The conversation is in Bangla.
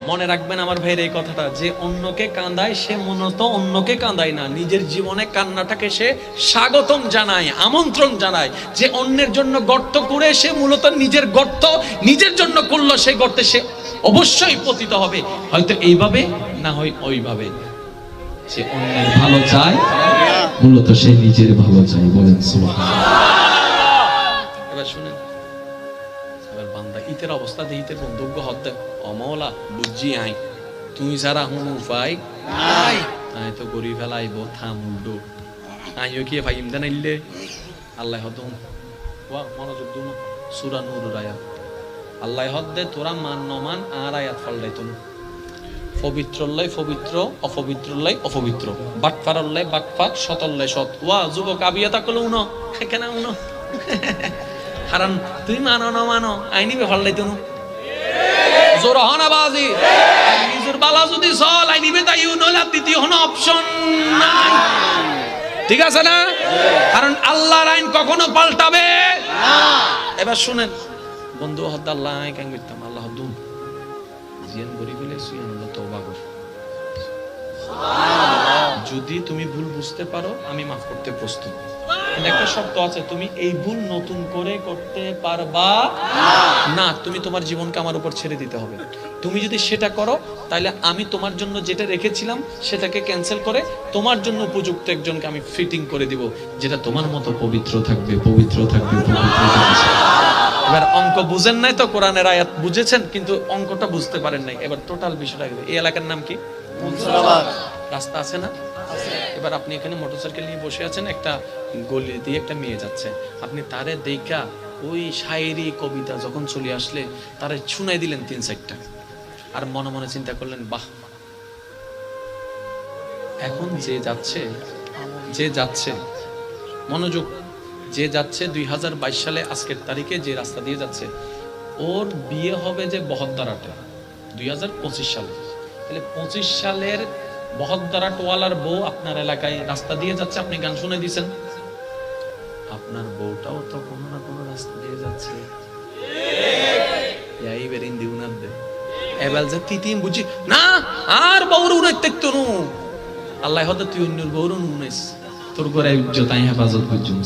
মনে রাখবেন আমার ভাইয়ের এই কথাটা, যে অন্যকে কাঁদায় সে মূলত অন্যকে কাঁদায় না, নিজের জীবনে কান্নাটাকে সে স্বাগতম জানায়, আমন্ত্রণ জানায়। যে অন্যের জন্য গর্ত করে সে মূলত নিজের গর্ত নিজের জন্য করলো, সেই গর্তে সে অবশ্যই পতিত হবে, হয়তো এইভাবে না হয় ওইভাবে। সে অন্যের ভালো চায়, মূলত সে নিজের ভালো চায়। বলেন সুবহানাল্লাহ। এবার শুনেন, এবার বান্দা ইতের অবস্থা দিয়ে ইতের বন্ধুজ্ঞ হতে অমলা বুঝি আই তুই যারা হুন উপায় নাই, আই তো গরি ফেলাইব থামুডো আইও কি ভাই ইমদান আইলে আল্লাহ হদম ওয়া মনোযোগ দুনো সূরা নূর আয়াত আল্লাহ হদে তোরা মান নমান আর আয়াত ফলদাইতুন পবিত্রল্লাই পবিত্র, অপবিত্রল্লাই অপবিত্র, বাটফারল্লাই বাটফার, সতল্লাই সৎ। ওয়া যুবক আবিয়াতা কল উনো এখানে উনো কারণ তুই মানো না মানো আইনিবে ফলদাইতুন জোর হনা বাজি নিজের বালা যদি চল আইনিবে তাই নইলা তৃতীয় হন অপশন নাই। ঠিক আছে না? কারণ আল্লাহর আইন কখনো পাল্টাবে না। এবার শুনেন বন্ধু হদ্দ আল্লাহ কেন করতাম আল্লাহ দুন জিয়ান গরি বলে সুয়ান তওবা কর। যদি তুমি ভুল বুঝতে পারো আমি মাফ করতে প্রস্তুত। একটা শর্ত আছে, তুমি এই ভুল নতুন করে করতে পারবা না। তুমি তোমার জীবনকে আমার উপর ছেড়ে দিতে হবে। তুমি যদি সেটা করো তাহলে আমি তোমার জন্য যেটা রেখেছিলাম সেটাকে ক্যান্সেল করে তোমার জন্য উপযুক্ত একজনকে আমি ফিটিং করে দিব, যেটা তোমার মতো পবিত্র থাকবে, পবিত্র থাকবে, পবিত্র থাকবে। এবার অঙ্ক বুঝেন নাই তো, কোরআনের আয়াত বুঝেছেন কিন্তু অঙ্কটা বুঝতে পারেন নাই। এবার টোটাল বিষয়টা এই এলাকার নাম কি? মুন্সিরাবাদ। রাস্তা আছে না? এবার আপনি এখানে মোটরসাইকেল নিয়ে বসে আছেন, একটা গলি দিয়ে একটা মেয়ে যাচ্ছে, আপনি তারে দেখা ওই শায়েরি কবিতা যখন চলে আসলে তারে শুনাই দিলেন 3-4টা, আর মনে মনে চিন্তা করলেন বাহ। এখন যে যাচ্ছে মনোযোগ, যে যাচ্ছে 2022 সালে আজকের তারিখে যে রাস্তা দিয়ে যাচ্ছে, ওর বিয়ে হবে যে বহদ্দারাটে 2025 সালে, তাহলে 25 সালের বহদ্দারাটওয়ালার বউ আপনার এলাকায় রাস্তা দিয়ে যাচ্ছে, আপনি গান শুনে দিয়েছেন, আপনার বউটাও তো কোনো না কোনো রাস্তা দিয়ে যাচ্ছে। এবার যে তিতিম বুঝি না আর বউর উড়াইতে নু আল্লাহ হতে তুই অন্যের বউর উন্নয়স তোর করে ইজ্জত আই হেফাজত বুঝুন।